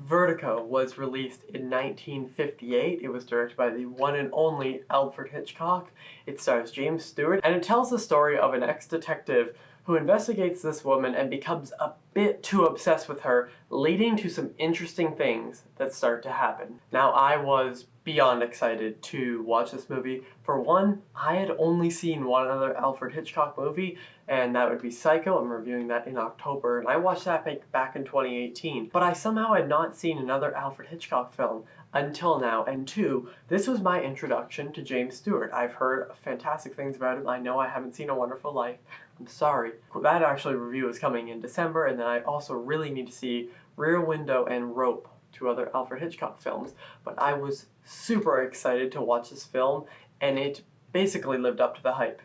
Vertigo was released in 1958. It was directed by the one and only Alfred Hitchcock. It stars James Stewart, and it tells the story of an ex-detective who investigates this woman and becomes a bit too obsessed with her, leading to some interesting things that start to happen. Now, I was beyond excited to watch this movie. For one, I had only seen one other Alfred Hitchcock movie, and that would be Psycho. I'm reviewing that in October, and I watched that back in 2018. But I somehow had not seen another Alfred Hitchcock film until now, and two, this was my introduction to James Stewart. I've heard fantastic things about him. I know I haven't seen A Wonderful Life. I'm sorry. That actually review is coming in December, and then I also really need to see Rear Window and Rope, two other Alfred Hitchcock films. But I was super excited to watch this film, and it basically lived up to the hype.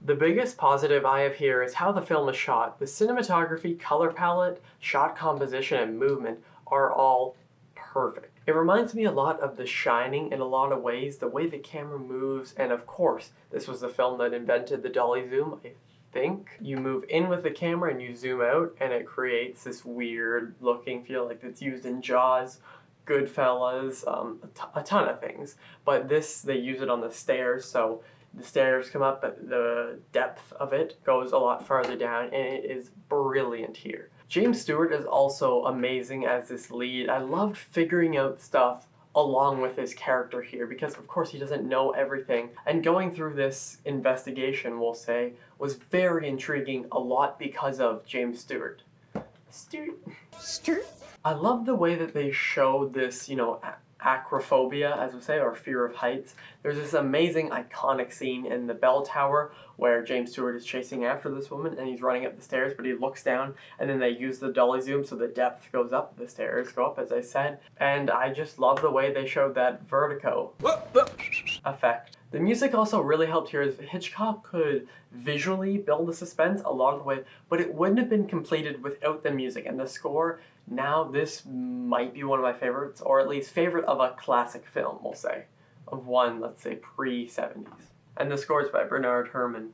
The biggest positive I have here is how the film is shot. The cinematography, color palette, shot composition, and movement are all perfect. It reminds me a lot of The Shining in a lot of ways, the way the camera moves, and of course, this was the film that invented the dolly zoom, I think. You move in with the camera and you zoom out, and it creates this weird looking feel like it's used in Jaws, Goodfellas, a ton of things. But this, they use it on the stairs, so the stairs come up, but the depth of it goes a lot farther down, and it is brilliant here. James Stewart is also amazing as this lead. I loved figuring out stuff along with his character here because of course he doesn't know everything, and going through this investigation, we'll say, was very intriguing, a lot because of James Stewart. Stewart. I love the way that they showed this, acrophobia, as we say, or fear of heights. There's this amazing iconic scene in the bell tower where James Stewart is chasing after this woman and he's running up the stairs, but he looks down and then they use the dolly zoom so the depth goes up, the stairs go up, as I said, and I just love the way they showed that vertigo effect. The music also really helped here, as Hitchcock could visually build the suspense a lot of the way, but it wouldn't have been completed without the music and the score. Now this might be one of my favorites, or at least favorite of a classic film, we'll say, of one, let's say, pre-70s. And the score is by Bernard Herrmann.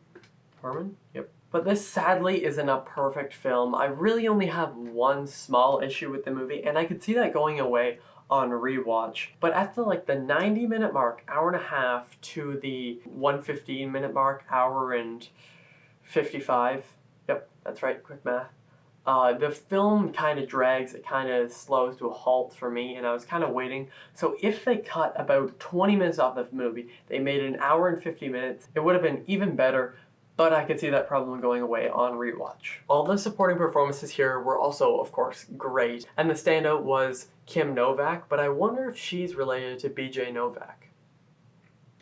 Herrmann? Yep. But this sadly isn't a perfect film. I really only have one small issue with the movie, and I could see that going away on rewatch. But at the 90-minute mark, hour and a half, to the 115-minute mark, hour and 55. Yep, that's right, quick math. The film kind of drags, it kind of slows to a halt for me, and I was kind of waiting. So if they cut about 20 minutes off the movie, they made an hour and 50 minutes, it would have been even better, but I could see that problem going away on rewatch. All the supporting performances here were also, of course, great, and the standout was Kim Novak, but I wonder if she's related to BJ Novak.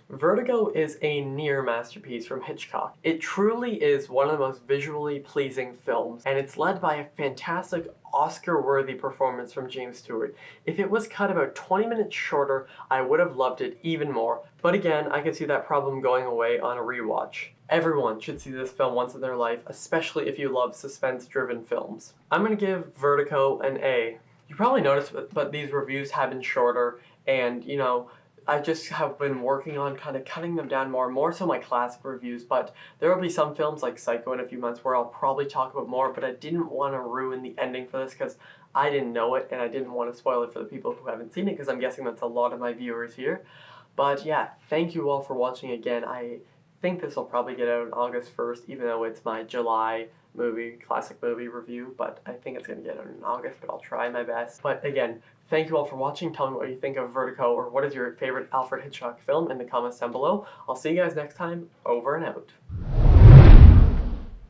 Vertigo is a near masterpiece from Hitchcock. It truly is one of the most visually pleasing films, and it's led by a fantastic Oscar-worthy performance from James Stewart. If it was cut about 20 minutes shorter, I would have loved it even more, but again, I could see that problem going away on a rewatch. Everyone should see this film once in their life, especially if you love suspense-driven films. I'm going to give Vertigo an A. You probably noticed, but these reviews have been shorter, and, I just have been working on kind of cutting them down more so my classic reviews, but there will be some films like Psycho in a few months where I'll probably talk about more, but I didn't want to ruin the ending for this because I didn't know it, and I didn't want to spoil it for the people who haven't seen it, because I'm guessing that's a lot of my viewers here. But yeah, thank you all for watching again. I think this will probably get out on August 1st, even though it's my July classic movie review, but I think it's going to get out in August, but I'll try my best. But again, thank you all for watching. Tell me what you think of Vertigo, or what is your favorite Alfred Hitchcock film in the comments down below. I'll see you guys next time. Over and out.